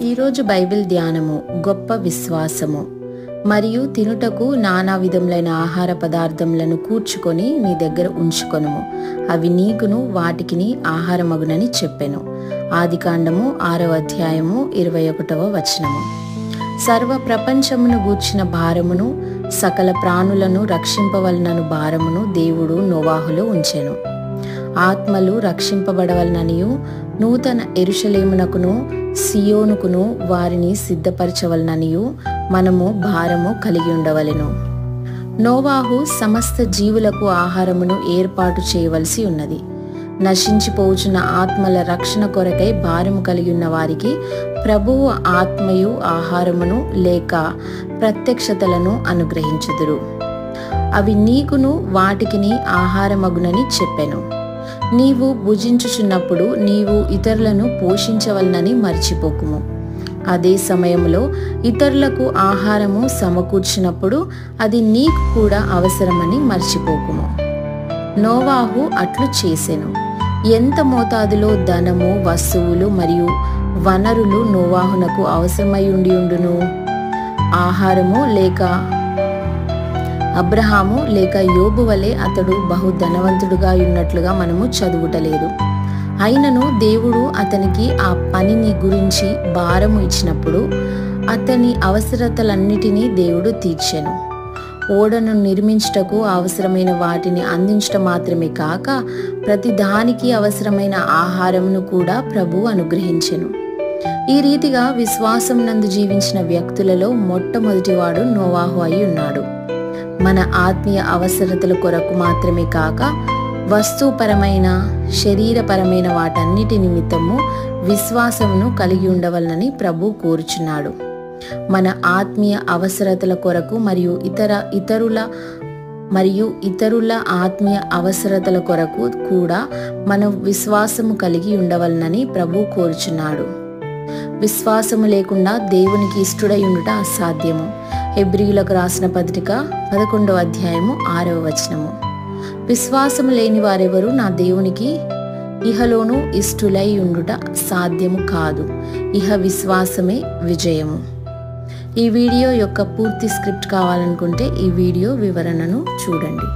ఈరోజు బైబిల్ ధ్యానము గొప్ప విశ్వాసము మరియు తినుటకు నానా విధములైన ఆహార పదార్థములను కూర్చుకొని నీ దగ్గర ఉంచుకొనుము, అవి నీకును వాటికిని ఆహారమగునని చెప్పెను. ఆదికాండము 6వ అధ్యాయము 21వ వచనము. సర్వ ప్రపంచమును గూర్చిన భారమును సకల ప్రాణులను రక్షింపవలనను భారమును దేవుడు నోవాహులో ఉంచెను. ఆత్మలు రక్షింపబడవలననియు నూతన యెరూషలేమునకును సియోనుకును వారిని సిద్ధపరచవలననియు మనము భారము కలిగి ఉండవలెను. నోవాహు సమస్త జీవులకు ఆహారమును ఏర్పాటు చేయవలసి ఉన్నది. నశించిపోవుచున్న ఆత్మల రక్షణ కొరకై భారము కలిగి ఉన్న వారికి ప్రభువు ఆత్మయు ఆహారమును లేక ప్రత్యక్షతలను అనుగ్రహించుదురు. అవి నీకును వాటికిని ఆహారమగునని చెప్పెను. నీవు భుజించుచున్నప్పుడు నీవు ఇతరులను పోషించవలనని మర్చిపోకుము. అదే సమయంలో ఇతరులకు ఆహారము సమకూర్చినప్పుడు అది నీకు కూడా అవసరమని మర్చిపోకుము. నోవాహు అట్లు చేసెను. ఎంత మోతాదులో ధనము, వస్తువులు మరియు వనరులు నోవాహునకు అవసరమై ఉండును? ఆహారము లేక అబ్రహాము లేక యోబు వలె అతడు బహు ధనవంతుడుగా ఉన్నట్లుగా మనము చదువుటలేదు. అయినను దేవుడు అతనికి ఆ పనిని గురించి భారము ఇచ్చినప్పుడు అతని అవసరతలన్నిటినీ దేవుడు తీర్చెను. ఓడను నిర్మించుటకు అవసరమైన వాటిని అందించడం మాత్రమే కాక ప్రతి దానికి అవసరమైన ఆహారమును కూడా ప్రభువు అనుగ్రహించెను. ఈ రీతిగా విశ్వాసం నందు జీవించిన వ్యక్తులలో మొట్టమొదటివాడు నోవాహు అయి ఉన్నాడు. మన ఆత్మీయ అవసరతల కొరకు మాత్రమే కాక వస్తుపరమైన శరీరపరమైన వాటన్నిటి నిమిత్తము విశ్వాసమును కలిగి ఉండవలనని ప్రభు కోరుచున్నాడు. మన ఆత్మీయ అవసరతల కొరకు మరియు ఇతరుల ఆత్మీయ అవసరతల కొరకు కూడా మనం విశ్వాసము కలిగి ఉండవలనని ప్రభు కోరుచున్నాడు. విశ్వాసము లేకుండా దేవునికి ఇష్టడై ఉండుట అసాధ్యము. హెబ్రీయులకు రాసిన పత్రిక 11వ అధ్యాయము 6వ వచనము. విశ్వాసము లేని వారెవరు నా దేవునికి ఇహలోను ఇష్టులై ఉండుట సాధ్యము కాదు. ఇహ విశ్వాసమే విజయము. ఈ వీడియో యొక్క పూర్తి స్క్రిప్ట్ కావాలనుకుంటే ఈ వీడియో వివరణను చూడండి.